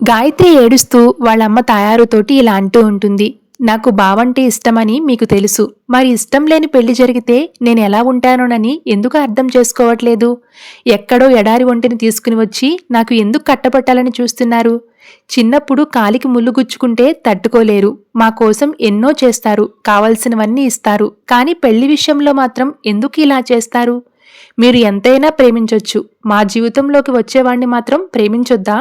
గాయత్రి ఏడుస్తూ వాళ్ళమ్మ తాయారుతోటి ఇలా అంటూ ఉంటుంది. నాకు బావంటే ఇష్టమని మీకు తెలుసు. మరి ఇష్టం లేని పెళ్లి జరిగితే నేను ఎలా ఉంటానోనని ఎందుకు అర్థం చేసుకోవట్లేదు? ఎక్కడో ఎడారి ఒంటిని తీసుకుని వచ్చి నాకు ఎందుకు కట్టబట్టాలని చూస్తున్నారు? చిన్నప్పుడు కాలికి ముళ్ళు గుచ్చుకుంటే తట్టుకోలేరు. మా కోసం ఎన్నో చేస్తారు, కావలసినవన్నీ ఇస్తారు. కానీ పెళ్లి విషయంలో మాత్రం ఎందుకు ఇలా చేస్తారు? మీరు ఎంతైనా ప్రేమించొచ్చు, మా జీవితంలోకి వచ్చేవాణ్ణి మాత్రం ప్రేమించొద్దా?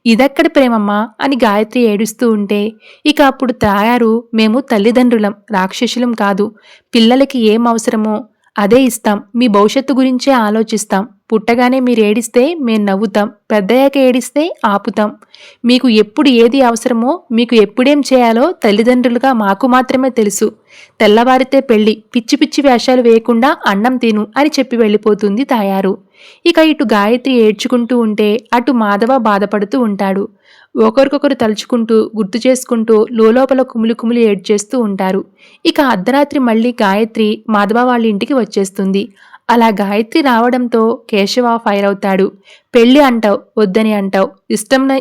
ఇదెక్కడి ప్రేమమ్మా అని గాయత్రి ఏడుస్తూ ఉంటే, ఇక అప్పుడు తాయారు, మేము తల్లిదండ్రులం, రాక్షసులం కాదు. పిల్లలకి ఏం అవసరమో అదే ఇస్తాం. మీ భవిష్యత్తు గురించే ఆలోచిస్తాం. పుట్టగానే మీరేడిస్తే మేం నవ్వుతాం, పెద్దయ్యాక ఏడిస్తే ఆపుతాం. మీకు ఎప్పుడు ఏది అవసరమో, మీకు ఎప్పుడేం చేయాలో తల్లిదండ్రులుగా మాకు మాత్రమే తెలుసు. తెల్లవారితే పెళ్లి, పిచ్చి పిచ్చి వేషాలు వేయకుండా అన్నం తిను అని చెప్పి వెళ్ళిపోతుంది తాయారు. ఇక ఇటు గాయత్రి ఏడ్చుకుంటూ ఉంటే అటు మాధవ బాధపడుతూ ఉంటాడు. ఒకరికొకరు తలుచుకుంటూ గుర్తు చేసుకుంటూ లోలోపల కుమిలి కుమిలి ఏడ్చేస్తూ ఉంటారు. ఇక అర్ధరాత్రి మళ్ళీ గాయత్రి మాధవ వాళ్ళ ఇంటికి వచ్చేస్తుంది. అలా గాయత్రి రావడంతో కేశవ ఫైర్ అవుతాడు. పెళ్ళి అంటావు, వద్దని అంటావు,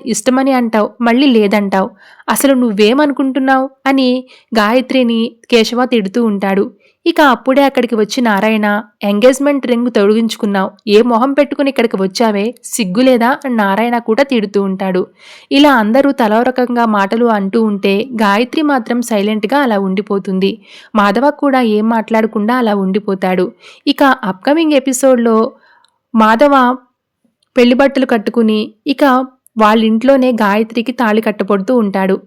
ఇష్టమని అంటావు, మళ్ళీ లేదంటావు. అసలు నువ్వేమనుకుంటున్నావు అని గాయత్రిని కేశవ తిడుతూ ఉంటాడు. ఇక అప్పుడే అక్కడికి వచ్చి నారాయణ, ఎంగేజ్మెంట్ రింగ్ తొడిగించుకున్నావు, ఏ మొహం పెట్టుకుని ఇక్కడికి వచ్చావే, సిగ్గులేదా అని నారాయణ కూడా తిడుతూ ఉంటాడు. ఇలా అందరూ తలో రకంగా మాటలు అంటూ ఉంటే గాయత్రి మాత్రం సైలెంట్గా అలా ఉండిపోతుంది. మాధవ కూడా ఏం మాట్లాడకుండా అలా ఉండిపోతాడు. ఇక అప్కమింగ్ ఎపిసోడ్లో మాధవ పెళ్లి బట్టలు కట్టుకుని ఇక వాళ్ళింట్లోనే గాయత్రికి తాళి కట్టబడుతూ ఉంటాడు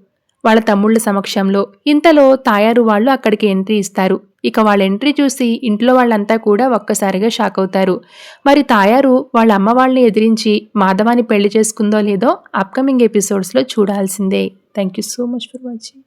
వాళ్ళ తమ్ముళ్ళ సమక్షంలో. ఇంతలో తాయారు వాళ్ళు అక్కడికి ఎంట్రీ ఇస్తారు. ఇక వాళ్ళ ఎంట్రీ చూసి ఇంట్లో వాళ్ళంతా కూడా ఒక్కసారిగా షాక్ అవుతారు. మరి తాయారు వాళ్ళ అమ్మ వాళ్ళని ఎదిరించి మాధవాన్ని పెళ్లి చేసుకుందో లేదో అప్కమింగ్ ఎపిసోడ్స్లో చూడాల్సిందే. Thank you so much for watching.